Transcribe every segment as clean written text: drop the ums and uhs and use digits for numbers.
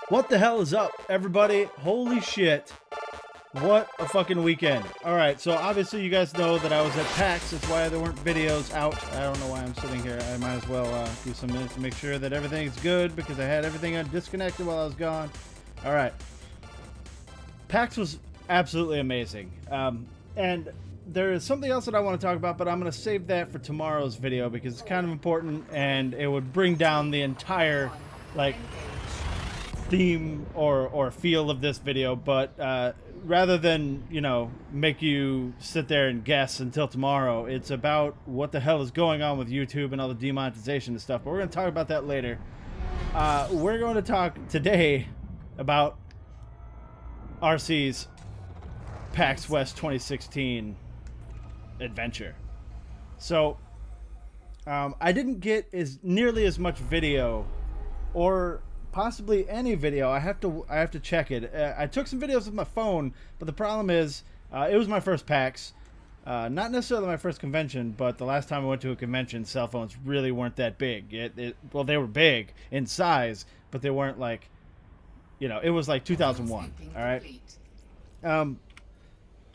What the hell is up, everybody? Holy shit. What a fucking weekend. Alright, so obviously you guys know that I was at PAX. That's why there weren't videos out. I don't know why I'm sitting here. I might as well do some minutes to make sure that everything's good because I had everything disconnected while I was gone. Alright. PAX was absolutely amazing. And there is something else that I want to talk about, but I'm going to save that for tomorrow's video because it's kind of important and it would bring down the entire, like, theme or feel of this video. But rather than, you know, make you sit there and guess until tomorrow, it's about what the hell is going on with YouTube and all the demonetization and stuff. But we're going to talk about that later. We're going to talk today about RC's PAX West 2016 adventure. So I didn't get nearly as much video, or possibly any video. I have to check it. I took some videos with my phone, but the problem is it was my first PAX, not necessarily my first convention, but the last time I went to a convention, cell phones really weren't that big. Well, they were big in size, but they weren't like, you know, it was like 2001. All right.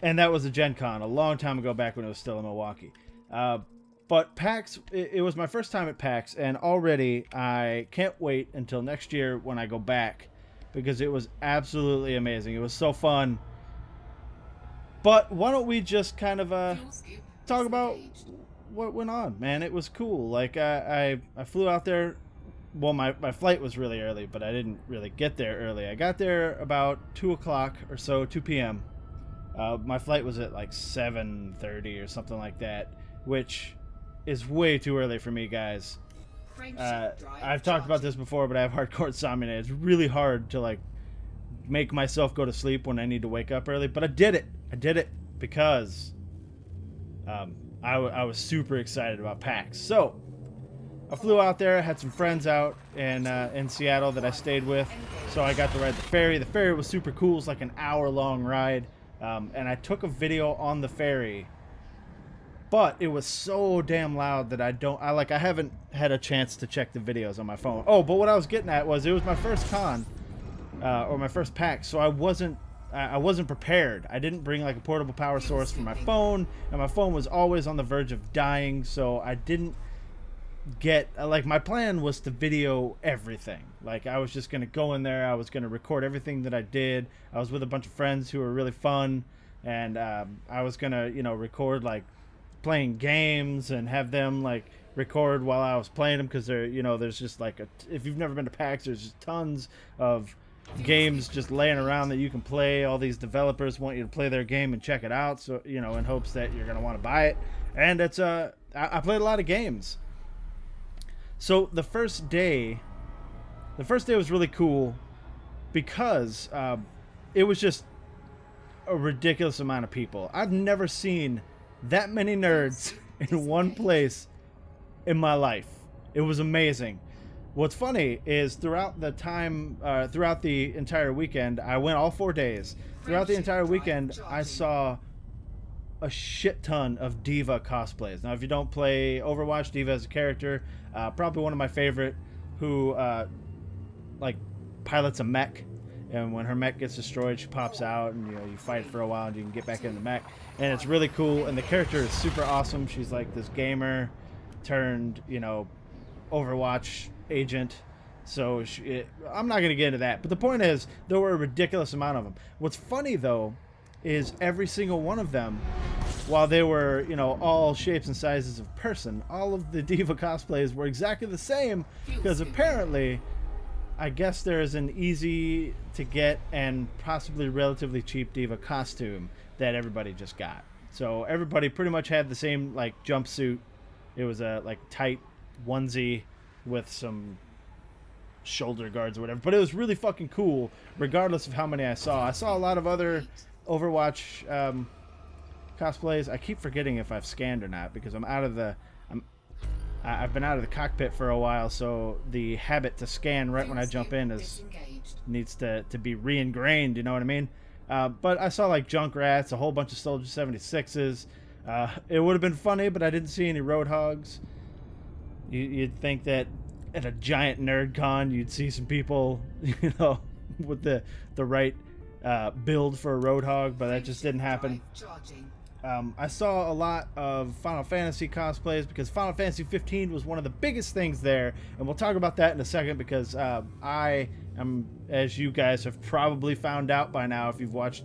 And that was a Gen Con a long time ago, back when it was still in Milwaukee. But PAX, it was my first time at PAX, and already I can't wait until next year when I go back, because it was absolutely amazing. It was so fun. But why don't we just kind of talk about what went on, man? It was cool. Like, I flew out there. Well, my flight was really early, but I didn't really get there early. I got there about 2 o'clock or so, 2 p.m. My flight was at like 7:30 or something like that, which is way too early for me, guys. I've talked about this before, but I have hardcore insomnia. It's really hard to like make myself go to sleep when I need to wake up early, but I did it. I did it because I was super excited about PAX. So I flew out there. I had some friends out in Seattle that I stayed with, so I got to ride the ferry. The ferry was super cool. It's like an hour-long ride, and I took a video on the ferry. But it was so damn loud that I haven't had a chance to check the videos on my phone. Oh, but what I was getting at was it was my first con, or my first PAX, so I wasn't prepared. I didn't bring like a portable power source for my phone, and my phone was always on the verge of dying, so I didn't get, like, my plan was to video everything. Like, I was just going to go in there, I was going to record everything that I did. I was with a bunch of friends who were really fun, and I was going to, you know, record like playing games and have them like record while I was playing them, because they're, you know, there's just like if you've never been to PAX, there's just tons of games just laying around that you can play. All these developers want you to play their game and check it out, so, you know, in hopes that you're gonna want to buy it. And it's I played a lot of games. So the first day was really cool because it was just a ridiculous amount of people. I've never seen that many nerds in one place in my life. It was amazing. What's funny is throughout the entire weekend, I went all 4 days. Throughout the entire weekend, I saw a shit ton of Diva cosplays. Now, if you don't play Overwatch, Diva is a character, probably one of my favorite, who like pilots a mech, and when her mech gets destroyed, she pops out, and, you know, you fight for a while and you can get back in the mech, and it's really cool. And the character is super awesome. She's like this gamer turned, you know, Overwatch agent. So I'm not going to get into that, but the point is there were a ridiculous amount of them. What's funny though is every single one of them, while they were, you know, all shapes and sizes of person, all of the Diva cosplays were exactly the same, because apparently, I guess there is an easy to get and possibly relatively cheap Diva costume that everybody just got. So everybody pretty much had the same like jumpsuit. It was a like tight onesie with some shoulder guards or whatever, but it was really fucking cool regardless of how many I saw. I saw a lot of other Overwatch cosplays. I keep forgetting if I've scanned or not, because I've been out of the cockpit for a while, so the habit to scan right when I jump in needs to be re-ingrained, you know what I mean? But I saw like Junkrats, a whole bunch of Soldier 76s. It would have been funny, but I didn't see any Roadhogs. You'd think that at a giant nerd con you'd see some people, you know, with the right build for a Roadhog, but that just didn't happen. I saw a lot of Final Fantasy cosplays because Final Fantasy 15 was one of the biggest things there, and we'll talk about that in a second because I am, as you guys have probably found out by now if you've watched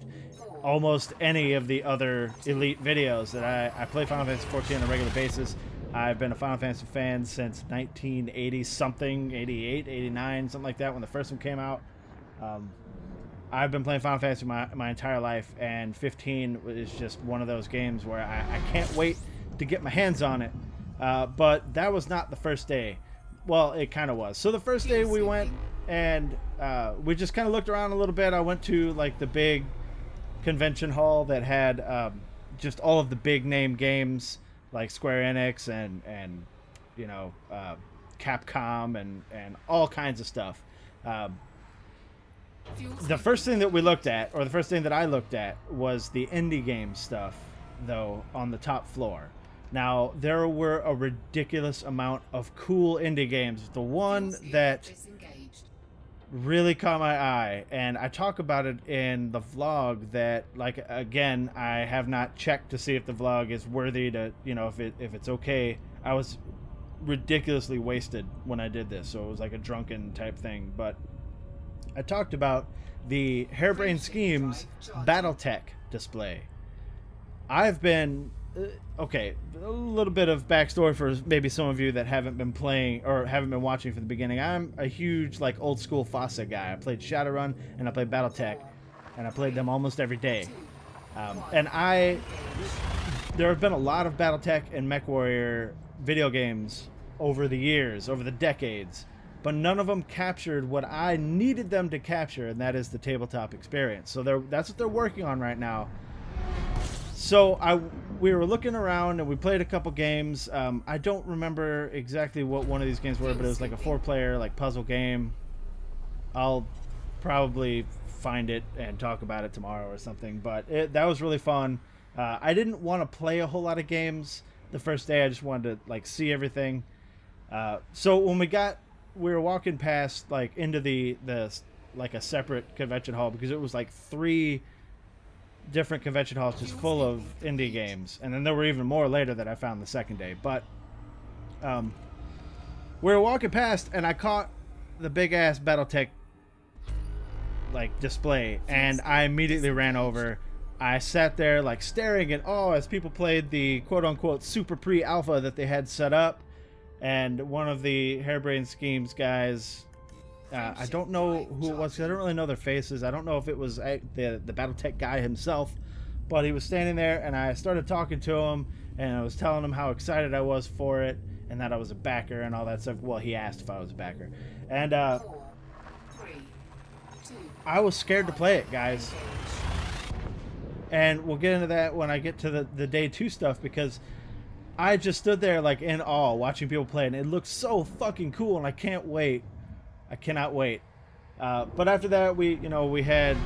almost any of the other Elite videos, that I play Final Fantasy 14 on a regular basis. I've been a Final Fantasy fan since 1980 something, 88, 89, something like that, when the first one came out. I've been playing Final Fantasy my entire life, and 15 is just one of those games where I can't wait to get my hands on it. But that was not the first day. Well, it kind of was. So the first day we went and we just kind of looked around a little bit. I went to like the big convention hall that had just all of the big name games like Square Enix and you know, Capcom and all kinds of stuff. The first thing that we looked at, or the first thing that I looked at, was the indie game stuff, though, on the top floor. Now, there were a ridiculous amount of cool indie games. The one that really caught my eye, and I talk about it in the vlog that, like, again, I have not checked to see if the vlog is worthy to, you know, if it's okay. I was ridiculously wasted when I did this, so it was like a drunken type thing, but I talked about the Harebrained Schemes Battletech display. I've been okay, a little bit of backstory for maybe some of you that haven't been playing or haven't been watching from the beginning. I'm a huge like old school FOSSA guy. I played Shadowrun and I played Battletech, and I played them almost every day. And there have been a lot of Battletech and MechWarrior video games over the years, over the decades, but none of them captured what I needed them to capture, and that is the tabletop experience. So that's what they're working on right now. So we were looking around and we played a couple games. I don't remember exactly what one of these games were, but it was like a 4-player like puzzle game. I'll probably find it and talk about it tomorrow or something, but that was really fun. I didn't want to play a whole lot of games the first day. I just wanted to like see everything. So when we were walking past like into the like a separate convention hall, because it was like 3 different convention halls just full of indie games, and then there were even more later that I found the second day. But we were walking past and I caught the big ass Battletech like display, and I immediately ran over. I sat there like staring in awe as people played the quote-unquote super pre-alpha that they had set up, and one of the Harebrained Schemes guys, I don't know who it was because I don't really know their faces. I don't know if it was the Battletech guy himself, but he was standing there, and I started talking to him, and I was telling him how excited I was for it, and that I was a backer and all that stuff. Well, he asked if I was a backer, and I was scared to play it, guys. And we'll get into that when I get to the day 2 stuff, because I just stood there like in awe watching people play, and it looks so fucking cool, and I can't wait. I cannot wait. But after that, we had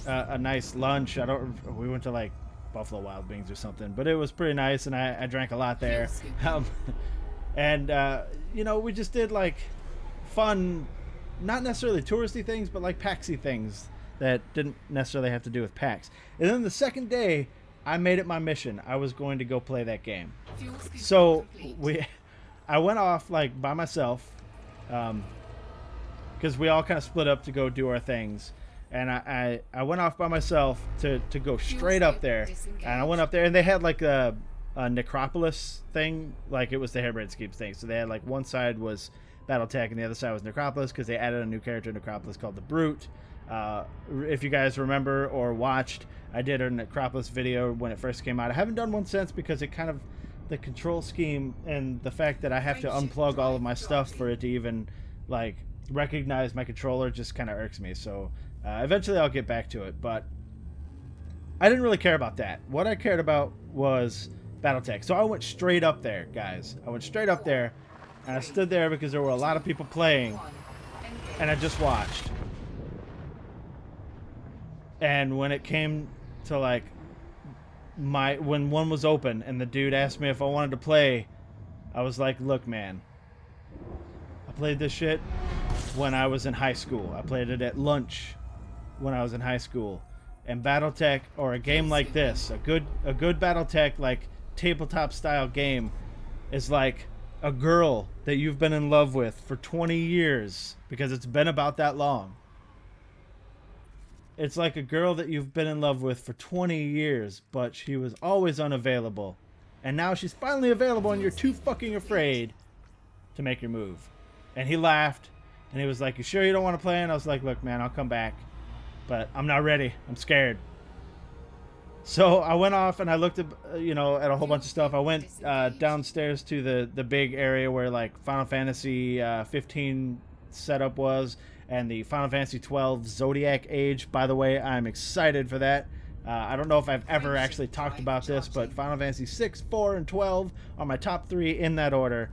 a nice lunch. We went to like Buffalo Wild Wings or something, but it was pretty nice, and I drank a lot there. And we just did like fun, not necessarily touristy things, but like PAXy things that didn't necessarily have to do with PAX. And then the second day, I made it my mission. I was going to go play that game. So I went off like by myself, because we all kind of split up to go do our things, and I went off by myself to go straight up there. And I went up there, and they had like a Necropolis thing, like it was the Harebrained Schemes thing. So they had like one side was Battletech and the other side was Necropolis, because they added a new character in Necropolis called the Brute. If you guys remember or watched, I did a Necropolis video when it first came out. I haven't done one since, because it kind of, the control scheme and the fact that I have to unplug all of my stuff for it to even like recognize my controller just kind of irks me. So eventually I'll get back to it, but I didn't really care about that. What I cared about was Battletech. So I went straight up there, guys. I went straight up there, and I stood there because there were a lot of people playing, and I just watched. And when it came to like when one was open and the dude asked me if I wanted to play, I was like, look, man, I played this shit when I was in high school. I played it at lunch when I was in high school. And BattleTech, or a game like this, a good BattleTech like tabletop style game, is like a girl that you've been in love with for 20 years, because it's been about that long. It's like a girl that you've been in love with for 20 years, but she was always unavailable. And now she's finally available and you're too fucking afraid to make your move. And he laughed and he was like, "You sure you don't want to play?" And I was like, "Look, man, I'll come back, but I'm not ready. I'm scared." So I went off and I looked at, at a whole bunch of stuff. I went downstairs to the big area where like Final Fantasy 15 setup was, and the Final Fantasy 12 Zodiac Age. By the way, I'm excited for that. I don't know if I've ever actually talked about this, but Final Fantasy 6, 4, and 12 are my top 3 in that order.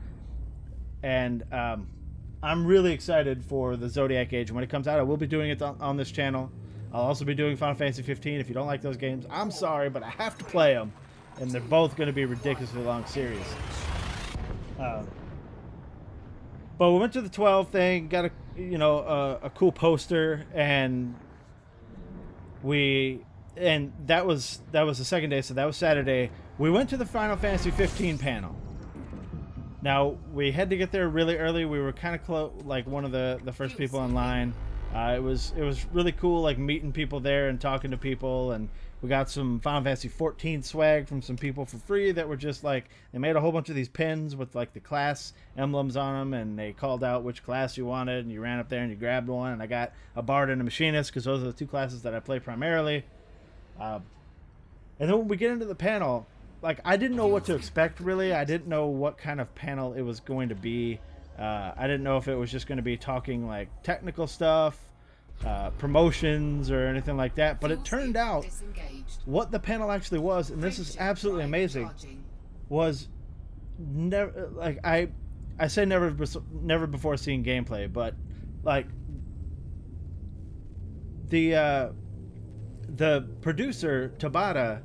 And I'm really excited for the Zodiac Age. When it comes out, I will be doing it on this channel. I'll also be doing Final Fantasy 15. If you don't like those games, I'm sorry, but I have to play them. And they're both going to be ridiculously long series. But we went to the 12 thing, got a cool poster, and that was the second day, so that was Saturday. We went to the Final Fantasy 15 panel. Now, we had to get there really early. We were kind of close, like one of the first people in line. It was really cool, like meeting people there and talking to people, and we got some Final Fantasy 14 swag from some people for free that were just like, they made a whole bunch of these pins with like the class emblems on them, and they called out which class you wanted, and you ran up there and you grabbed one, and I got a Bard and a Machinist because those are the two classes that I play primarily. And then when we get into the panel, like, I didn't know what to expect, really. I didn't know what kind of panel it was going to be. I didn't know if it was just going to be talking like technical stuff, promotions, or anything like that. But it turned out what the panel actually was, and this is absolutely amazing, was never, like, I say never before seeing gameplay, but like the producer Tabata,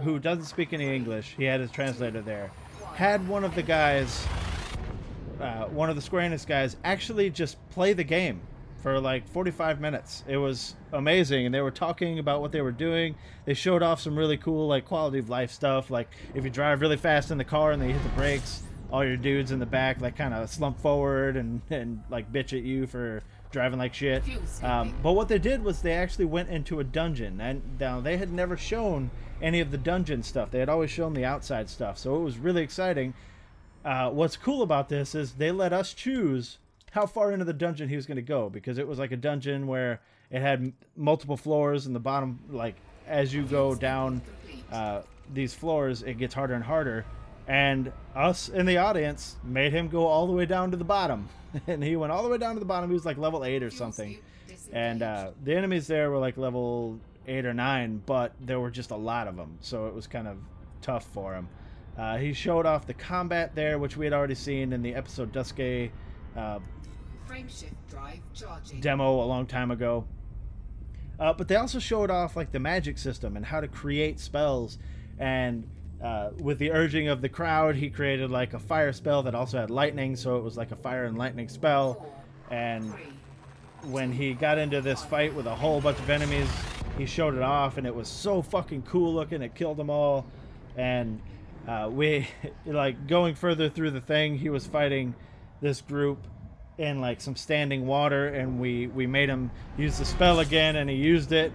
who doesn't speak any English, he had his translator there, had one of the guys, one of the Square Enix guys, actually just play the game for like 45 minutes. It was amazing, and they were talking about what they were doing. They showed off some really cool like quality of life stuff, like if you drive really fast in the car and they hit the brakes, all your dudes in the back like kind of slump forward and like bitch at you for driving like shit. But what they did was they actually went into a dungeon, and now they had never shown any of the dungeon stuff. They had always shown the outside stuff, so it was really exciting. What's cool about this is they let us choose how far into the dungeon he was going to go, because it was like a dungeon where it had multiple floors, and the bottom, like as you go down these floors, it gets harder and harder, and us in the audience made him go all the way down to the bottom. And he went all the way down to the bottom. He was like level 8 or something, and the enemies there were like level 8 or 9, but there were just a lot of them, so it was kind of tough for him. He showed off the combat there, which we had already seen in the episode Duske demo a long time ago. But they also showed off like the magic system and how to create spells, and with the urging of the crowd, he created like a fire spell that also had lightning, so it was like a fire and lightning spell. And when he got into this fight with a whole bunch of enemies, he showed it off, and it was so fucking cool looking. It killed them all. And we like going further through the thing, he was fighting this group in like some standing water, and we made him use the spell again, and he used it,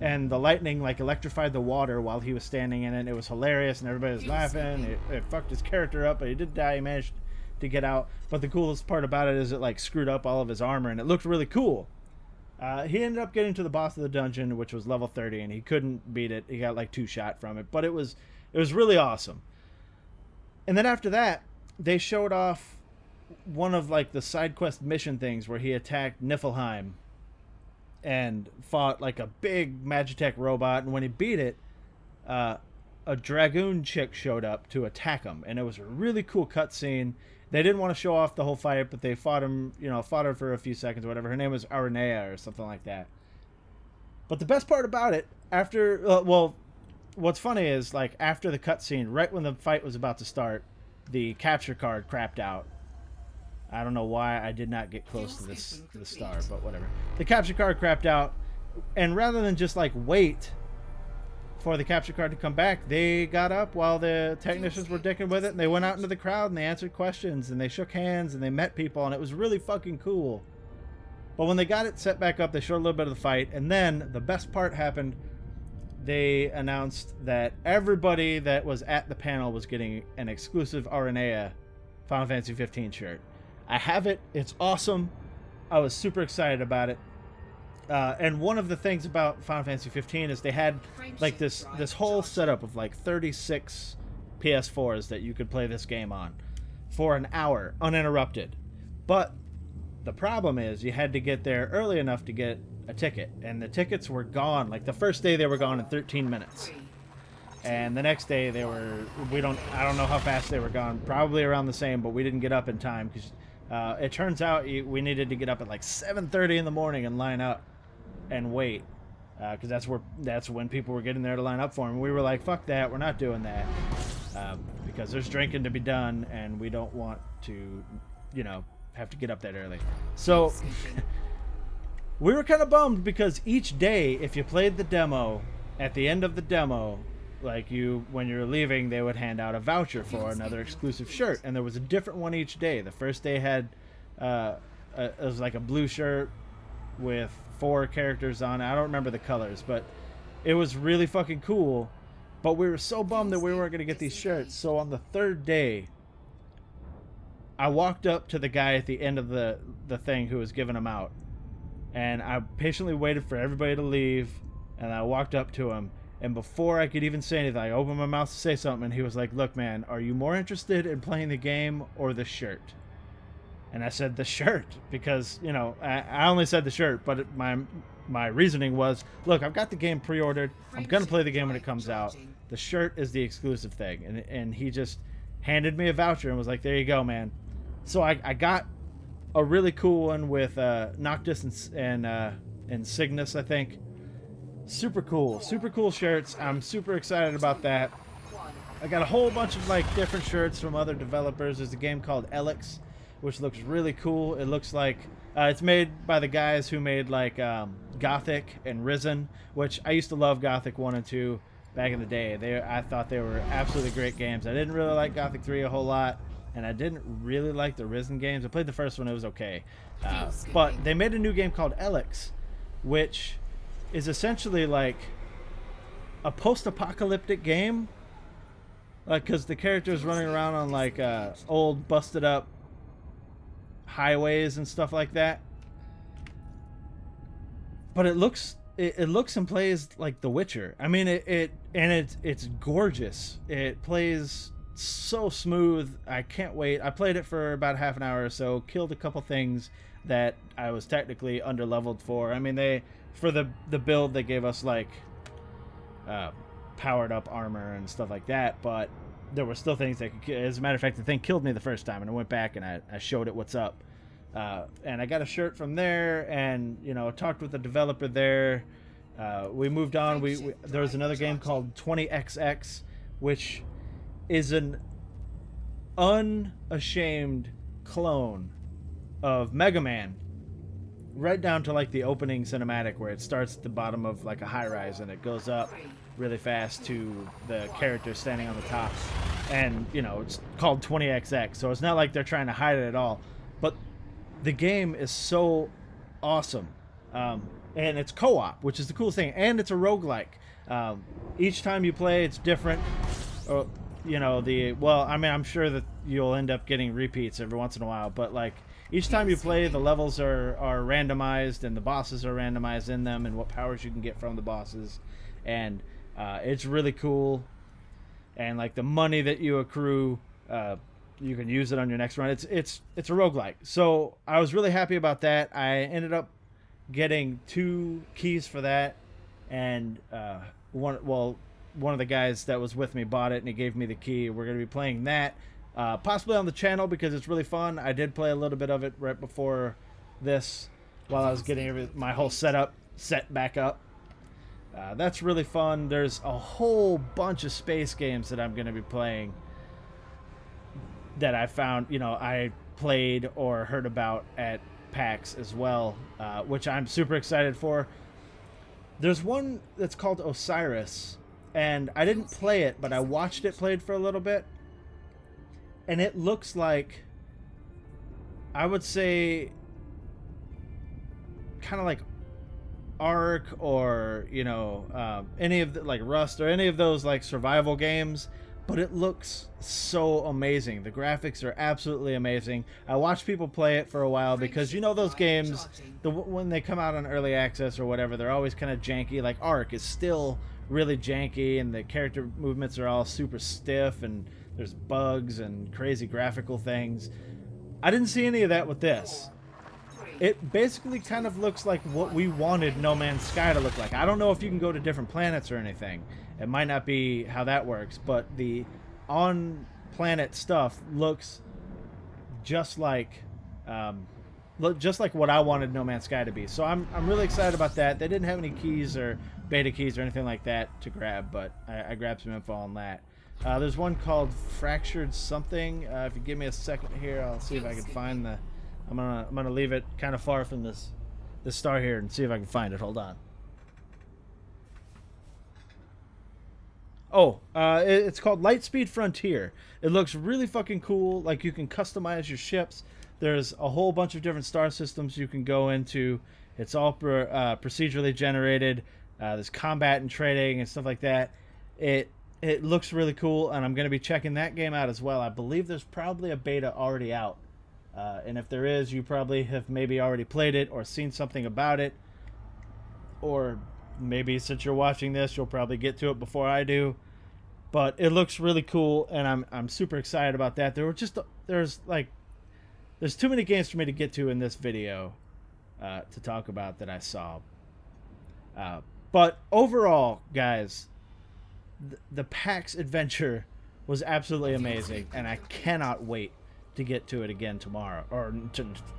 and the lightning like electrified the water while he was standing in it. It was hilarious, and everybody was laughing. It fucked his character up, but he did die. He managed to get out. But the coolest part about it is it like screwed up all of his armor, and it looked really cool. He ended up getting to the boss of the dungeon, which was level 30, and he couldn't beat it. He got like 2 shot from it, but it was really awesome. And then after that, they showed off one of like the side quest mission things where he attacked Niflheim and fought like a big Magitech robot, and when he beat it, a dragoon chick showed up to attack him, and it was a really cool cutscene. They didn't want to show off the whole fight, but they fought her for a few seconds or whatever. Her name was Aranea or something like that. But the best part about it, what's funny is like after the cutscene, right when the fight was about to start, the capture card crapped out. I don't know why I did not get close to the star, but whatever. The capture card crapped out, And rather than just like wait for the capture card to come back, they got up while the technicians were dicking with it, and they went out into the crowd and they answered questions and they shook hands and they met people, and it was really fucking cool. But when they got it set back up, they showed a little bit of the fight, and then the best part happened. They announced that everybody that was at the panel was getting an exclusive Aranea Final Fantasy 15 shirt. I have it. It's awesome. I was super excited about it. And one of the things about Final Fantasy 15 is they had like this whole setup of like 36 PS4s that you could play this game on for an hour uninterrupted. But the problem is you had to get there early enough to get a ticket, and the tickets were gone. Like the first day they were gone in 13 minutes. And the next day they were, I don't know how fast they were gone, probably around the same, but we didn't get up in time because it turns out we needed to get up at like 7:30 in the morning and line up and wait, because that's when people were getting there to line up for them. We were like, fuck that, we're not doing that, because there's drinking to be done and we don't want to, have to get up that early. So we were kind of bummed because each day, if you played the demo, at the end of the demo, like when you're leaving, they would hand out a voucher for another exclusive shirt, and there was a different one each day. The first day had it was like a blue shirt with 4 characters on it. I don't remember the colors, but it was really fucking cool. But we were so bummed that we weren't going to get these shirts. So on the 3rd day, I walked up to the guy at the end of the thing who was giving them out, and I patiently waited for everybody to leave, and I walked up to him, and before I could even say anything, I opened my mouth to say something, and he was like, look, man, are you more interested in playing the game or the shirt? And I said the shirt, because, I only said the shirt, but my reasoning was, look, I've got the game pre-ordered. I'm going to play the game when it comes out. The shirt is the exclusive thing. And he just handed me a voucher and was like, there you go, man. So I got a really cool one with Noctis and Cygnus, I think. Super cool shirts. I'm super excited about that. I got a whole bunch of like different shirts from other developers. There's a game called Elix, which looks really cool. It looks like it's made by the guys who made like Gothic and Risen, which I used to love Gothic 1 and 2 back in the day. I thought they were absolutely great games. I didn't really like Gothic 3 a whole lot, and I didn't really like the Risen games. I played the first one, it was okay. But they made a new game called Elix, which is essentially like a post-apocalyptic game. Like, because the character's running around on like old busted up highways and stuff like that. But it looks and plays like The Witcher. I mean, it's gorgeous. It plays so smooth. I can't wait. I played it for about half an hour or so, killed a couple things that I was technically underleveled for. I mean, for the build they gave us like powered up armor and stuff like that, but there were still things that could, as a matter of fact, the thing killed me the first time, and I went back and I showed it what's up. And I got a shirt from there, and talked with the developer there. We moved on. There was another game called 20XX, which is an unashamed clone of Mega Man, right down to like the opening cinematic where it starts at the bottom of like a high rise and it goes up really fast to the character standing on the top, and it's called 20XX, so it's not like they're trying to hide it at all. But the game is so awesome, and it's co-op, which is the coolest thing, and it's a roguelike. Each time you play, it's different. I'm sure that you'll end up getting repeats every once in a while, but like each time you play, the levels are randomized, and the bosses are randomized in them, and what powers you can get from the bosses, and it's really cool. And like the money that you accrue, you can use it on your next run. It's a roguelike. So I was really happy about that. I ended up getting 2 keys for that, and one of the guys that was with me bought it, and he gave me the key. We're going to be playing that, possibly on the channel, because it's really fun. I did play a little bit of it right before this, while I was getting my whole set back up. That's really fun. There's a whole bunch of space games that I'm going to be playing that I found, I played or heard about at PAX as well, which I'm super excited for. There's one that's called Osiris, and I didn't play it, but I watched it played for a little bit, and it looks like, I would say, kind of like Ark, or any of the, like Rust, or any of those like survival games, but it looks so amazing. The graphics are absolutely amazing. I watched people play it for a while because those games, when they come out on early access or whatever, they're always kind of janky. Like Ark is still really janky, and the character movements are all super stiff, and there's bugs and crazy graphical things. I didn't see any of that with this. It basically kind of looks like what we wanted No Man's Sky to look like. I don't know if you can go to different planets or anything. It might not be how that works, but the on-planet stuff looks just like what I wanted No Man's Sky to be. So I'm really excited about that. They didn't have any keys or beta keys or anything like that to grab, but I grabbed some info on that. There's one called Fractured Something. If you give me a second here, I'll see if I can find the... I'm gonna leave it kind of far from this star here and see if I can find it. Hold on. Oh, it's called Lightspeed Frontier. It looks really fucking cool. Like, you can customize your ships. There's a whole bunch of different star systems you can go into. It's all procedurally generated. There's combat and trading and stuff like that. It looks really cool, and I'm going to be checking that game out as well. I believe there's probably a beta already out. And if there is, you probably have maybe already played it or seen something about it. Or maybe since you're watching this, you'll probably get to it before I do. But it looks really cool, and I'm super excited about that. There's too many games for me to get to in this video to talk about that I saw. But overall, guys, the PAX adventure was absolutely amazing, and I cannot wait to get to it again tomorrow.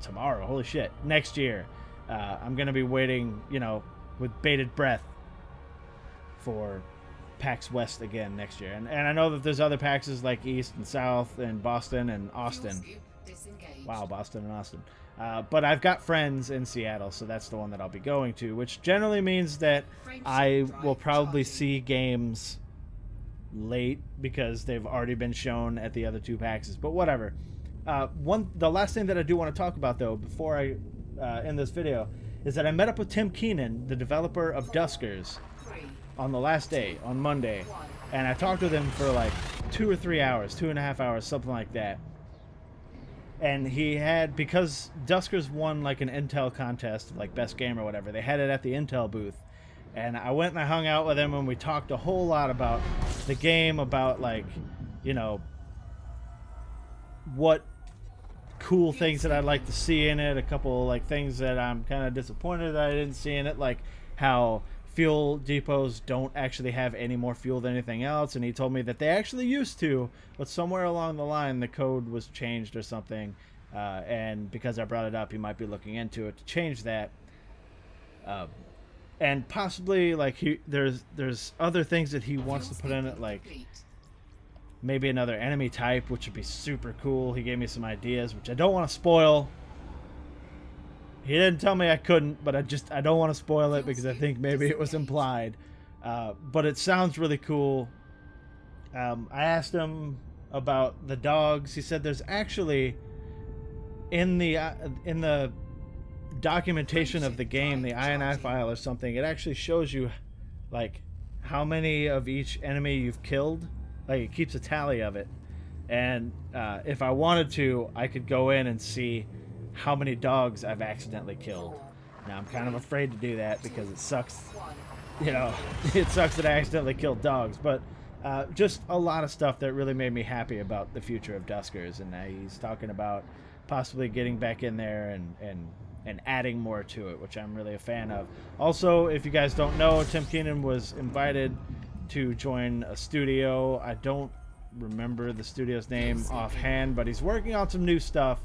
Tomorrow, holy shit, next year. I'm going to be waiting, with bated breath for PAX West again next year. And I know that there's other PAXs like East and South and Boston and Austin. Wow, Boston and Austin. But I've got friends in Seattle, so that's the one that I'll be going to, which generally means that I will probably see games late because they've already been shown at the other two PAXs, but whatever. The last thing that I do want to talk about, though, before I end this video, is that I met up with Tim Keenan, the developer of Duskers, on the last day, on Monday, and I talked with him for like 2 or 3 hours, 2.5 hours, something like that. And he had, because Duskers won like an Intel contest, like best game or whatever, they had it at the Intel booth. And I went and I hung out with him, and we talked a whole lot about the game, about like, what cool things that I'd like to see in it, a couple like things that I'm kind of disappointed that I didn't see in it, like how fuel depots don't actually have any more fuel than anything else, and he told me that they actually used to, but somewhere along the line the code was changed or something, and because I brought it up, he might be looking into it to change that, and possibly like there's other things that he wants to put in it, like maybe another enemy type, which would be super cool. He gave me some ideas, which I don't want to spoil. He didn't tell me I couldn't, but I don't want to spoil it because I think maybe it was implied. But it sounds really cool. I asked him about the dogs. He said there's actually in the documentation of the game, the INI file or something, it actually shows you like how many of each enemy you've killed. Like, it keeps a tally of it, and if I wanted to, I could go in and see how many dogs I've accidentally killed. Now, I'm kind of afraid to do that because it sucks, it sucks that I accidentally killed dogs, but just a lot of stuff that really made me happy about the future of Duskers, and he's talking about possibly getting back in there and adding more to it, which I'm really a fan of. Also, if you guys don't know, Tim Keenan was invited to join a studio. I don't remember the studio's name offhand, but he's working on some new stuff,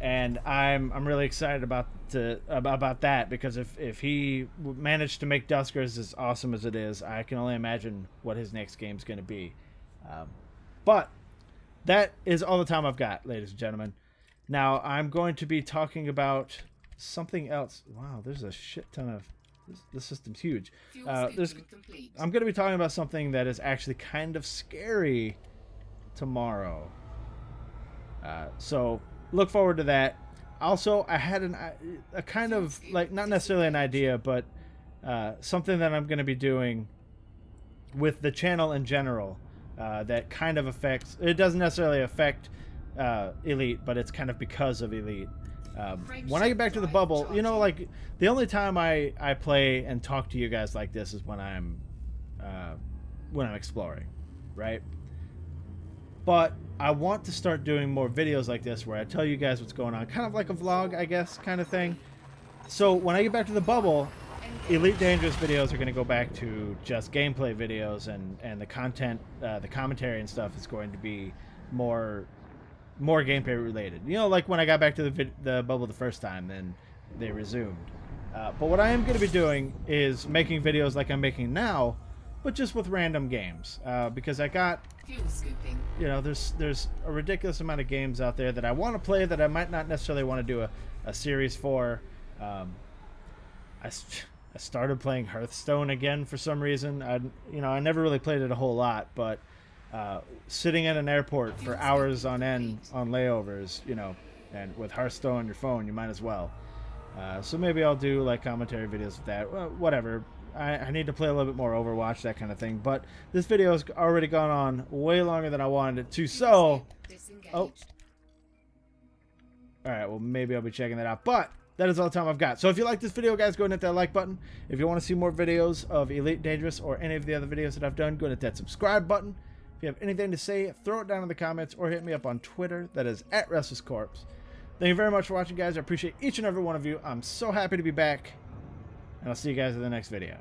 and I'm really excited about that, because if he managed to make Duskers as awesome as it is, I can only imagine what his next game's going to be. But that is all the time I've got, ladies and gentlemen. Now I'm going to be talking about something else. Wow, there's a shit ton of this system's huge. Fuel scooping complete. I'm going to be talking about something that is actually kind of scary tomorrow. So look forward to that. Also, I had a kind of, like, not necessarily an idea, but something that I'm going to be doing with the channel in general that kind of affects, it doesn't necessarily affect Elite, but it's kind of because of Elite. When I get back to the bubble, you know, like, the only time I play and talk to you guys like this is when I'm exploring, right? But I want to start doing more videos like this where I tell you guys what's going on, kind of like a vlog, I guess, kind of thing. So when I get back to the bubble, Elite Dangerous videos are going to go back to just gameplay videos, and the content, the commentary and stuff is going to be more gameplay related. You know, like when I got back to the bubble the first time, then they resumed. But what I am going to be doing is making videos like I'm making now, but just with random games, because I got, Fuel scooping. you know, there's a ridiculous amount of games out there that I want to play that I might not necessarily want to do a series for. I started playing Hearthstone again for some reason. I never really played it a whole lot, but sitting at an airport for hours on end on layovers, you know, and with Hearthstone on your phone, you might as well. So maybe I'll do like commentary videos with that. Well, whatever. I need to play a little bit more Overwatch, that kind of thing. But this video has already gone on way longer than I wanted it to. So, oh, all right. Well, maybe I'll be checking that out. But that is all the time I've got. So if you like this video, guys, go and hit that like button. If you want to see more videos of Elite Dangerous or any of the other videos that I've done, go and hit that subscribe button. If you have anything to say, throw it down in the comments or hit me up on Twitter. That is @RestlessCorpse. Thank you very much for watching, guys. I appreciate each and every one of you. I'm so happy to be back. And I'll see you guys in the next video.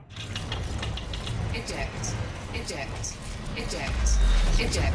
Eject. Eject. Eject. Eject.